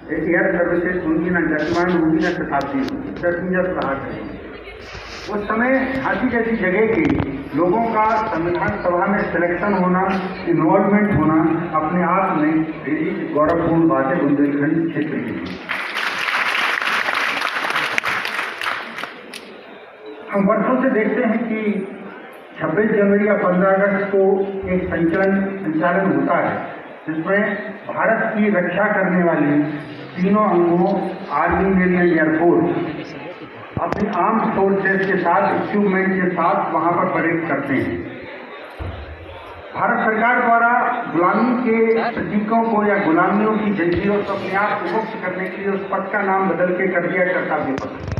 Air services होंगी, न गतिमान होंगी, न शताब्दी होंगी, पैसेंजर रहा करेंगे। उस समय झांसी जैसी जगह के लोगों का संविधान सभा में सिलेक्शन होना, इन्वॉल्वमेंट होना अपने आप में गौरवपूर्ण बात है बुंदेलखंड क्षेत्र के लिए। हम वर्षों से देखते हैं कि 26 जनवरी या 15 अगस्त को एक संचालन होता है जिसमें भारत की रक्षा करने वाली तीनों अंगों आर्मी, नेवी एंड एयरफोर्स अपनी आर्म्ड फोर्सेस के साथ, इक्विपमेंट के साथ वहां पर परेड करते हैं। भारत सरकार द्वारा गुलामी के प्रतीकों को या गुलामियों की जंजीरों से अपने आप को मुक्त करने के लिए उस पथ का नाम बदल के कर दिया कर्तव्य पथ।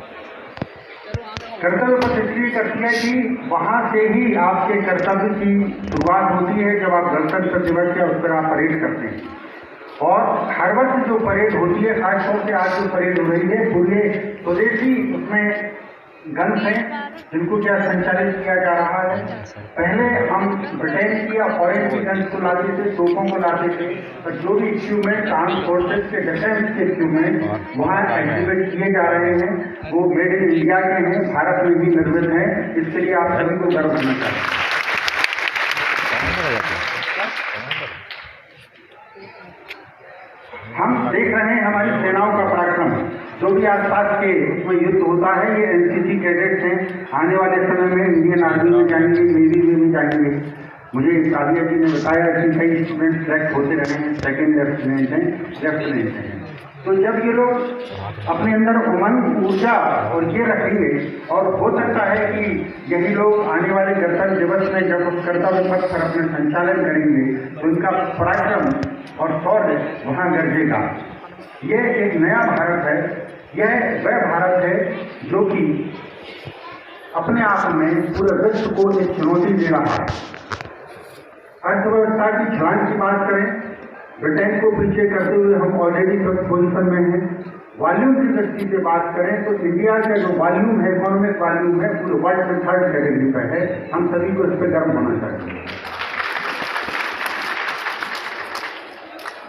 कर्तव्य पथ इसलिए कर दिया कि वहां से ही आपके कर्तव्य की शुरुआत होती है जब आप गणतंत्र दिवस या उस पर आप परेड करते हैं। और हर वर्ष जो परेड होती है, खासतौर से आज जो परेड हो रही है, पूरे स्वदेशी उसमें गन्स हैं जिनको क्या संचालित किया जा रहा है। पहले हम ब्रिटेन की या फॉरेन की गन्स को लाते थे, तोपों को लाते थे, और जो भी इक्विपमेंट आर्म फोर्सेज के डिफेंस के इक्विपमेंट वहाँ एक्टिवेट किए जा रहे हैं वो मेड इन इंडिया के हैं, भारत में भी निर्मित हैं। इसके लिए आप सभी को गर्व करना चाहिए। हम देख रहे हैं हमारी सेनाओं का पराक्रम, जो भी आसपास के उसमें युद्ध होता है, ये एनसीसी कैडेट्स हैं। आने वाले समय में इंडियन आर्मी में जाएंगे, नेवी में भी जाएंगे। मुझे कालिया जी ने बताया कि कई स्टूडेंट सेलेक्ट होते रहे हैं, सेकेंड लेफ्टिनेंट हैं, लेफ्टिनेंट हैं। तो जब ये लोग अपने अंदर उमंग, ऊर्जा और ये रखेंगे, और हो सकता है कि यही लोग आने वाले गणतंत्र दिवस में जब उस कर्तव्य पथ पर अपने संचालन करेंगे तो इनका पराक्रम और शौर्य वहां गरजेगा। यह एक नया भारत है, यह वह भारत है जो कि अपने आप में पूरे विश्व को एक चुनौती दे रहा है। अर्थव्यवस्था की छलांग की बात करें, ब्रिटेन को पीछे करते हुए हम ऑलरेडी फर्स्ट पोजिशन में हैं। वॉल्यूम की दृष्टि से बात करें तो इंडिया का जो वॉल्यूम है, इकोनॉमिक वॉल्यूम है, पूरे वर्ल्ड में 3rd कैटेगरी पर है। हम सभी को इस पर गर्व होना चाहिए।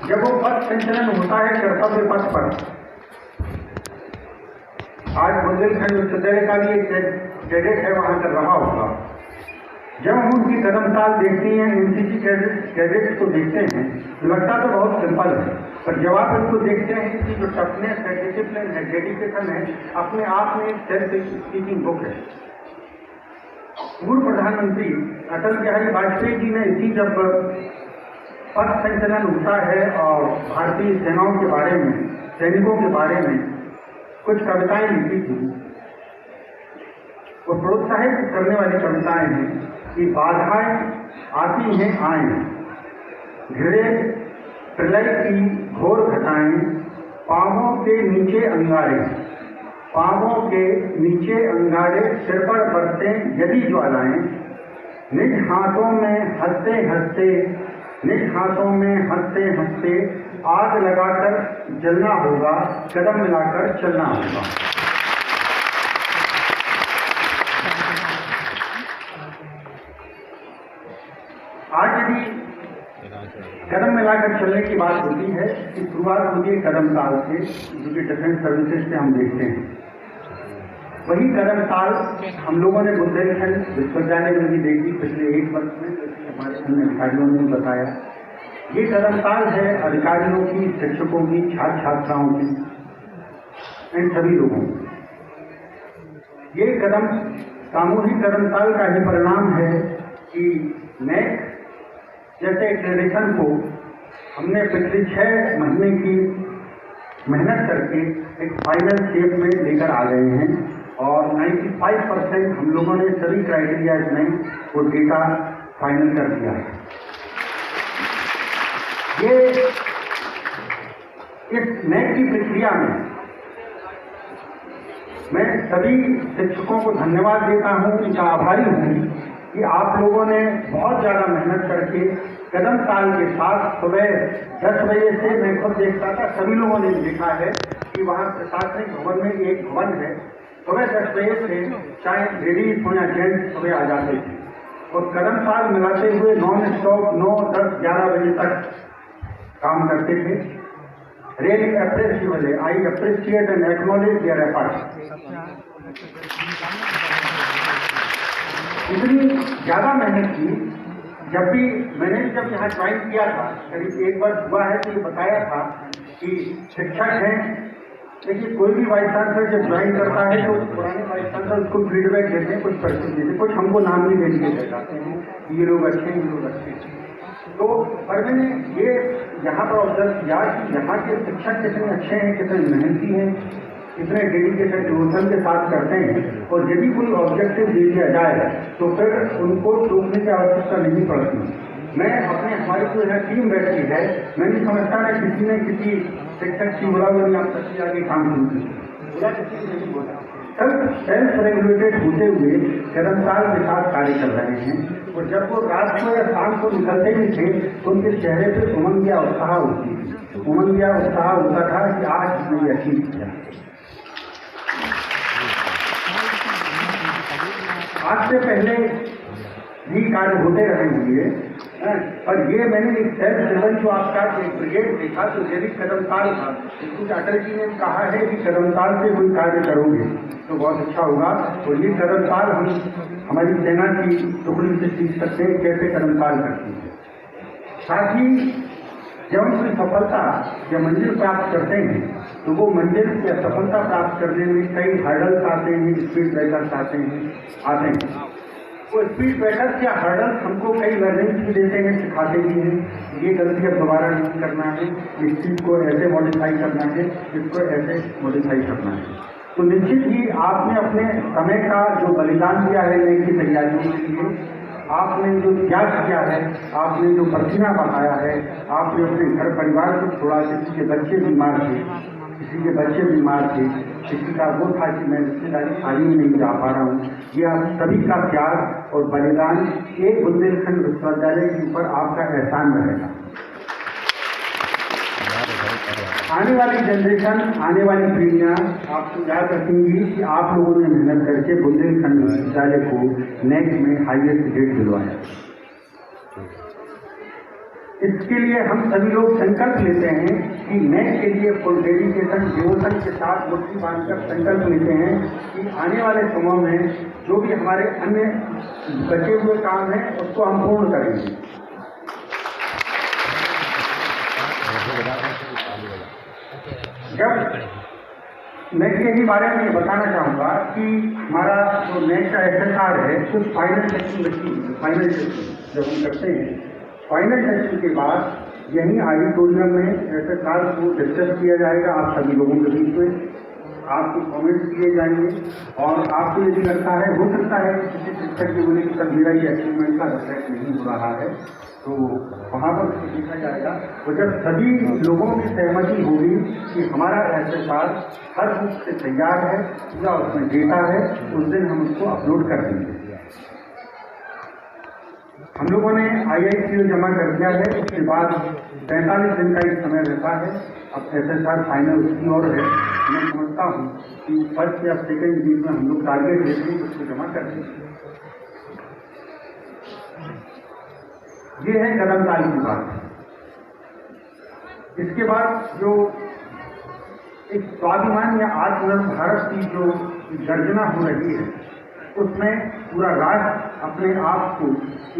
जब वो पथ संचलन होता है कर्तव्य पथ पर, आज बुंदेलखंड विश्वविद्यालय का भी एक कैडेट है, वहां कर रहा होगा। जब हम उनकी कदम ताल देखते हैं, एनसीसी कैडेट्स को देखते हैं, तो लगता तो बहुत सिंपल है, पर जब आप इनको देखते हैं कि जो टफनेस है, डिसिप्लिन है, डेडिकेशन है, अपने आप में एक सेल्फ स्पीकिंग बुक है। पूर्व प्रधानमंत्री अटल बिहारी वाजपेयी जी ने इसी जब पथ संचलन होता है और भारतीय सेनाओं के बारे में, सैनिकों के बारे में कुछ कविताएं लिखी थी। वो प्रोत्साहित करने वाली कविताएं हैं कि बाधाएं आती हैं आए, घिरे प्रलय की घोर घटाएं, पांवों के नीचे अंगारे, पांवों के नीचे अंगारे, सिर पर बरसे यदि ज्वालाएं, निज हाथों में हंसते हंसते, निज हाथों में हंसते हंसते, आग लगाकर जलना होगा, कदम मिलाकर चलना होगा। आज यदि कदम मिलाकर चलने की बात होती है, कि शुरुआत होती है कदम ताल से, जो कि डिफेंस सर्विसेज से हम देखते हैं। वही कदम ताल हम लोगों ने बुंदेलखंड विश्वविद्यालय में भी देखी पिछले 1 वर्ष में, जैसे हमारे अन्य अधिकारियों ने बताया। ये कदम ताल है अधिकारियों की, शिक्षकों की, छात्र छात्राओं की, इन सभी लोगों की। ये कदम सामूहिक कदम ताल का ही परिणाम है कि नेक जैसे एक्रेडिशन को हमने पिछले 6 महीने की मेहनत करके एक फाइनल शेप में लेकर आ गए हैं, और 95% हम लोगों ने सभी क्राइटेरियाज में वो डेटा फाइनल कर दिया है। ये इस नेक की प्रक्रिया में मैं सभी शिक्षकों को धन्यवाद देता हूं, इनका आभारी हूं कि आप लोगों ने बहुत ज़्यादा मेहनत करके कदम ताल के साथ सुबह 10 बजे से मैं खुद देखता था, सभी लोगों ने लिखा है कि वहाँ प्रशासनिक भवन में एक भवन है, सुबह 10 बजे से चाहे लेडीज हो या जेंट्स सुबह आ जाते थे और कदम ताल मिलाते हुए नॉन स्टॉप 9, 10, 11 बजे तक काम करते थे। really appreciable. I appreciate and acknowledge their efforts. इतनी ज़्यादा मेहनत की, मैंने जब यहाँ ज्वाइन किया था, करीब एक बार हुआ है तो ये बताया था कि शिक्षक हैं, देखिए कोई भी वाइस चांसलर जब ज्वाइन करता है तो पुराने वाइस चांसलर उसको फीडबैक देते हैं, कुछ पर्सन देते हैं, कुछ हमको नाम भी दे दिए जाते हैं, ये लोग अच्छे हैं, ये लोग अच्छे हैं। तो पर मैंने ये यहाँ पर ऑब्जर्व किया कि यहाँ के शिक्षक कितने अच्छे हैं, कितने मेहनती हैं, कितने डेडिकेटेड डिवोशन के साथ करते हैं, और यदि कोई ऑब्जेक्टिव दे दिया जाए तो फिर उनको टोकने की आवश्यकता नहीं पड़ती। मैं हमारी जो है टीम बैठती है, मैं नहीं समझता ना किसी ने किसी शिक्षक की बुला हुई आप सबसे आगे काम शुरू किया, नहीं बोला। सब सेल्फ रेगुलेटेड होते हुए कर्मचाल के साथ कार्य कर रहे हैं, और जब वो रात को या शाम को निकलते भी थे तो उनके चेहरे पर उमंग या उत्साह होती थी, उमंग या उत्साह होता था कि आज हमने अचीव किया। आज से पहले भी कार्य होते रहे होंगे, और ये मैंने एक सेल्फ लेवल जो आपका एक ब्रिगेड देखा तो यदि कदमताल था, कुछ अटल जी ने कहा है कि कदमताल से कोई कार्य करोगे तो बहुत अच्छा होगा, और ये कदमताल हम हमारी सेना की टुकड़ी से सीख सकते हैं कैसे कदमताल करती है। साथ ही जब हम कोई सफलता या मंजिल प्राप्त करते हैं तो वो मंजिल या सफलता प्राप्त करने में कई हर्डल्स आते हैं, स्पीड ब्रेकर्स आते हैं। वो स्पीड ब्रेकर्स या हर्डल्स हमको कई लर्निंग भी देते हैं, सिखाते भी हैं, ये गलती अब दोबारा नहीं करना है, इस चीज़ को ऐसे मॉडिफाई करना है, इसको ऐसे मॉडिफाई करना है। तो निश्चित ही आपने अपने समय का जो बलिदान दिया है नई की तैयारियों के लिए, आपने जो त्याग किया है, आपने जो पसीना बहाया है, आपने अपने घर परिवार को छोड़ा, किसी के बच्चे बीमार थे, किसी का वो था कि मैं रिश्तेदारी खाली में नहीं जा पा रहा हूँ, ये आप सभी का त्याग और बलिदान एक बुंदेलखंड विश्वविद्यालय के ऊपर आपका एहसान रहेगा। आने वाली जनरेशन, आने वाली पीढ़ियाँ आपको याद रखेंगी कि आप लोगों ने मेहनत करके बुंदेलखंड विश्वविद्यालय को नेट में हाईएस्ट ग्रेड दिलवाया। इसके लिए हम सभी लोग संकल्प लेते हैं कि नेट के लिए फुल डेडिकेशन डिवोशन के साथ मुट्ठी बांधकर संकल्प लेते हैं कि आने वाले समय में जो भी हमारे अन्य बचे हुए काम हैं उसको हम पूर्ण करेंगे। जब नेट के ही बारे में बताना चाहूँगा कि हमारा जो नेट का SSR है तो फाइनल टेस्टिंग जब हम करते हैं, फाइनल टेस्टिंग के बाद यहीं ऑडिटोरियम में SSR को डिस्कस किया जाएगा आप सभी लोगों के बीच में, आपको कमेंट्स किए जाएंगे, और आपको यदि लगता है, हो सकता है किसी शिक्षक की बोले कि सर मेरा ये अचीवमेंट का रिफ्लेक्ट नहीं हो रहा है, तो वहाँ पर देखा जाएगा। तो जब सभी लोगों की सहमति होगी कि हमारा SSR हर रूप से तैयार है, पूरा उसमें डेटा है, उस दिन हम उसको अपलोड कर देंगे। हम लोगों ने IICO जमा कर दिया है, उसके बाद 45 दिन का एक समय रहता है। अब SSR फाइनल उसकी और है, मैं समझता हूँ कि फर्स्ट या सेकेंड वीक में हम लोग टारगेट लेते हैं उसको जमा कर देंगे। ये है कदमताल की बात। इसके बाद जो एक स्वाभिमान या आत्मनिर्भर भारत की जो गर्जना हो रही है, उसमें पूरा राष्ट्र अपने आप को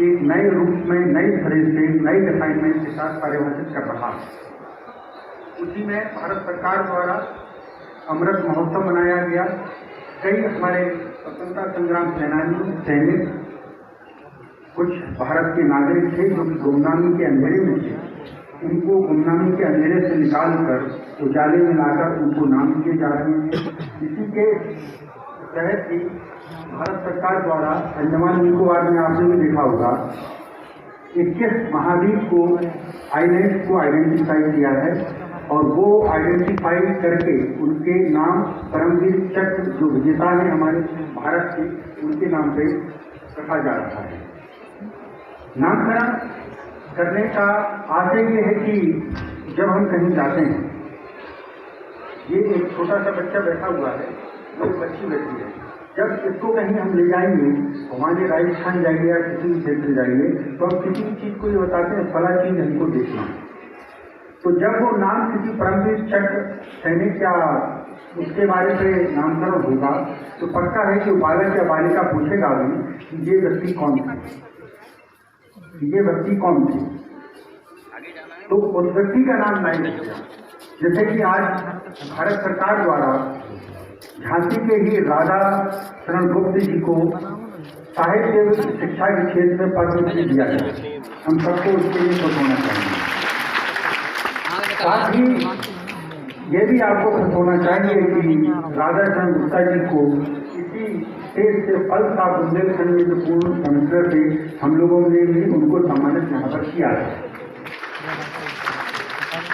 एक नए रूप में, नई तरह से, नई रिफाइनमेंट के साथ परिभाषित कर रहा है। उसी में भारत सरकार द्वारा अमृत महोत्सव मनाया गया। कई हमारे स्वतंत्रता संग्राम सेनानी, सैनिक, कुछ भारत के नागरिक थे जो कि गुमनामी के अंधेरे में थे, उनको गुमनामी के अंधेरे से निकालकर उजाले में लाकर उनको नाम दिए जा रहे हैं। इसी के तहत ही भारत सरकार द्वारा अंडमान निकोबार में आपने भी देखा होगा 21 महाद्वीप को आइलैंड को आइडेंटिफाई किया है, और वो आइडेंटिफाई करके उनके नाम परमवीर चक्र जो विजेता है हमारे भारत के, उनके नाम पे रखा जा रहा है। नामकरण करने का आशय ये है कि जब हम कहीं जाते हैं, ये एक छोटा सा बच्चा बैठा हुआ है, एक बच्ची बैठी है, जब इसको कहीं हम ले जाएंगे, हमारे राजस्थान जाएंगे या किसी भी क्षेत्र जाएंगे, तो हम किसी चीज़ को ये बताते हैं फला चीज़ हमको देखना है। तो जब वो नाम किसी परमवीर चक्र सैनिक या उसके बारे में नामकरण होगा तो पक्का है कि बालक या बालिका पूछेगा भी कि ये व्यक्ति कौन थे, ये व्यक्ति कौन थे। तो उस व्यक्ति का नाम नहीं रखेगा। जैसे कि आज भारत सरकार द्वारा झांसी के ही राधा शरण गुप्त जी को साहित्य शिक्षा के क्षेत्र में पद्मश्री दिया गया। हम सबको उसके लिए खुश होना चाहिए। साथ ही ये भी आपको खुश होना चाहिए कि राधा शरण गुप्ता जी को इसी स्टेज से फल का बुंदेलखंड में जो पूर्ण सेमेस्टर थे हम लोगों ने भी उनको सम्मानित यहाँ पर किया है।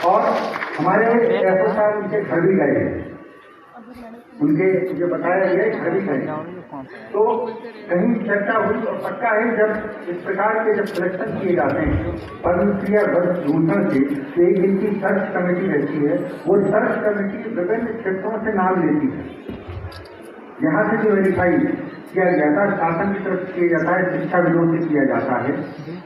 और हमारे एसओ साहब उनके घर भी गए हैं, उनके जो बताया गया घर भी गए। तो कहीं चर्चा हुई और पक्का है जब इस प्रकार के जब सिलेक्शन किए जाते हैं पद्मश्री या भूषण से तो एक दिन की सर्च कमेटी रहती है। वो सर्च कमेटी विभिन्न क्षेत्रों से नाम लेती है। यहाँ से जो वेरीफाई किया जाता है शासन की तरफ किया जाता है, शिक्षा विभाग से किया जाता है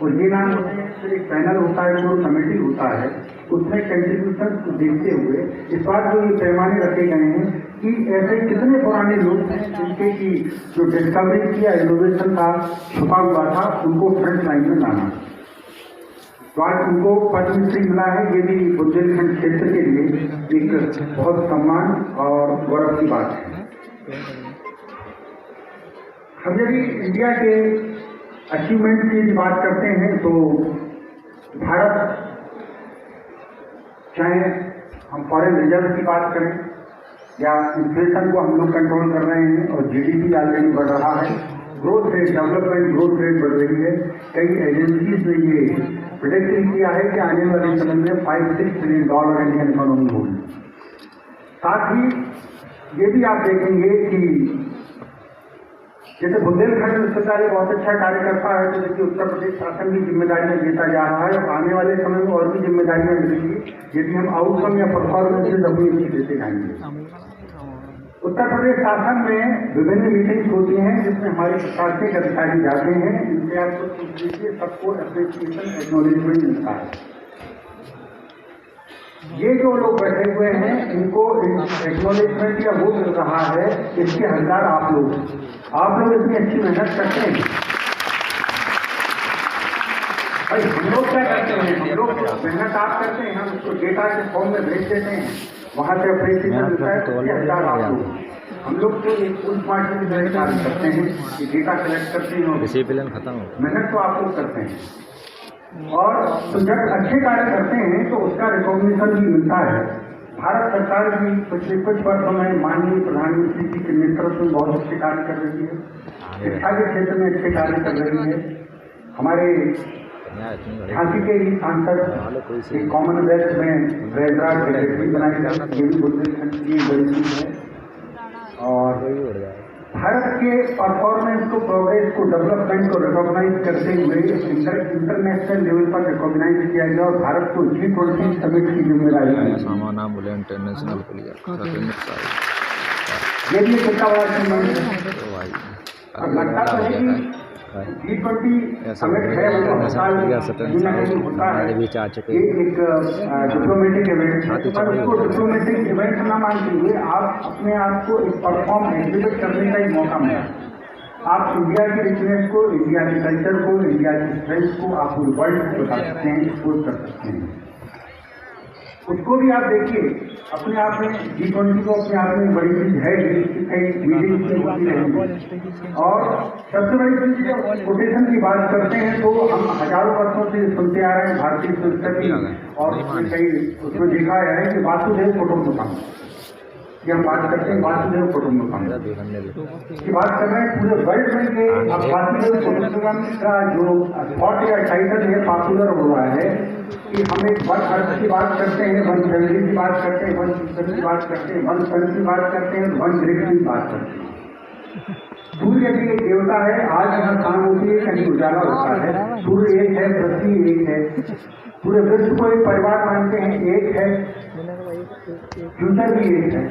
और ये नाम होते हैं। फिर एक पैनल होता है, जो कमेटी होता है, उसमें कंट्रीब्यूशन को देखते हुए इस बात जो ये पैमाने रखे गए हैं कि ऐसे कितने पुराने लोग हैं जिनके की जो डिस्कवरी किया इनोवेशन का छुपा हुआ था उनको फ्रंट लाइन में लाना। तो आज उनको पद्मश्री मिला है। ये भी बुंदेलखंड क्षेत्र के लिए एक बहुत सम्मान और गौरव की बात है। हम यदि इंडिया के अचीवमेंट की बात करते हैं तो भारत, चाहे हम फॉरेन रिजर्व की बात करें या इन्फ्लेशन को हम लोग कंट्रोल कर रहे हैं और जीडीपी ऑलरेडी बढ़ रहा है, growth rate, development growth rate बढ़ रही है। कई एजेंसीज ने ये प्रेडिक्ट किया है कि आने वाले समय में $5-6 ट्रिलियन इंडियन इकोनॉमी होगी। साथ ही ये भी आप देखेंगे कि जैसे बुंदेलखंड विश्वविद्यालय बहुत अच्छा कार्य करता है, तो देखिए उत्तर प्रदेश शासन की जिम्मेदारियां लेता जा रहा है और आने वाले समय में और भी जिम्मेदारियां मिलेंगी यदि हम आउटकम या परफॉर्मेंस अपनी अच्छी देते जाएंगे। उत्तर प्रदेश शासन में विभिन्न मीटिंग्स होती हैं जिसमें हमारे प्रशासनिक अधिकारी जाते हैं। इनसे आपको पूछ लीजिए, सबको एप्रिसिएशन एक्नॉलेजमेंट मिलता है। ये जो लोग बैठे हुए हैं इनको एक्नॉलेजमेंट या वो मिल रहा है, इसके हकदार आप लोग इतनी अच्छी मेहनत करते हैं। भाई हम लोग क्या करते हैं, हम लोग मेहनत आप करते हैं, हम उसको डेटा के फॉर्म में भेज देते हैं, वहां से अप्रिसिएशन मिलता है। इसके हकदार आप लोग। हम लोग तो एक फुल स्मार्ट की तरह कार्य करते हैं कि डेटा कलेक्ट करते हैं और मेहनत तो आप लोग करते हैं। और तो जब अच्छे कार्य करते हैं तो उसका रिकॉग्निशन भी मिलता है। भारत सरकार भी पिछले कुछ वर्षों में माननीय प्रधानमंत्री जी के नेतृत्व में बहुत अच्छे कार्य कर रही है, शिक्षा के क्षेत्र में अच्छे कार्य कर रही है। हमारे झांसी के ही सांसद कॉमनवेल्थ में बैजराज सेक्रेटरी बनाई जाती, ये भी बुंदेलखंड की बड़ी चीज है। और भारत के परफॉर्मेंस को, प्रोग्रेस को, डेवलपमेंट को रिकॉग्नाइज करते हुए इंटरनेशनल लेवल पर रिकॉग्नाइज किया गया और भारत को G20 समिट की जिम्मेदारी दी। ये भी एक कितना बड़ा अचीवमेंट है। अब लगता तो है कि G20 समिट है, होता है, ये एक डिप्लोमेटिक इवेंट है, पर उसको डिप्लोमेटिक इवेंट ना मान लीजिए, आप अपने आप को एक परफॉर्म एग्जिबिट करने का एक मौका मिला। आप इंडिया की रिचनेस को, इंडिया के कल्चर को, इंडिया की स्ट्रेंथ को आप पूरे वर्ल्ड में बता सकते हैं, एक्सपोज कर सकते हैं। उसको भी आप देखिए, अपने आप में G20 को अपने आप में बड़ी चीज है, मीटिंग होती रहेगी। और सबसे बड़ी चीज जब कोटेशन की बात करते हैं तो हम हजारों वर्षों से सुनते आ रहे हैं भारतीय संस्कृति और उसमें देखा गया है कि वासुदेव कुटुंबकम की हम बात करते हैं। वासुदेव कुटुंबकम की बात कर रहे हैं पूरे वर्ल्ड में कि अब वासुदेव कुटुंबकम का जो थॉट या टाइटल है पॉपुलर हो रहा है कि हम एक वन अर्थ की बात करते हैं, वन फैमिली की बात करते हैं, वन सिस्टम की बात करते हैं, वन सन की बात करते हैं, वन ग्रिड की बात करते हैं। सूर्य भी एक देवता है, आज यहाँ शाम होती है, कहीं उजाला होता है। सूर्य एक है, पृथ्वी एक है, पूरे विश्व को एक परिवार मानते हैं, एक है, फ्यूचर भी एक है।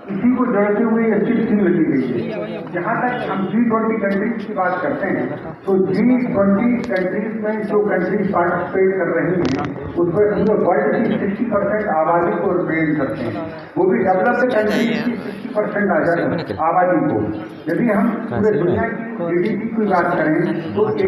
इसी को जोड़ते हुए अच्छी स्कीम लगी गई है। जहाँ तक हम G20 कंट्रीज की बात करते हैं तो G20 कंट्रीज में जो कंट्रीज पार्टिसिपेट कर रही हैं उसमें हम लोग वर्ल्ड की 60% आबादी को रिप्रेजेंट करते हैं, वो भी डेवलप्ड कंट्री की 60% आबादी को। यदि हम पूरे दुनिया की GDP की बात करें तो 80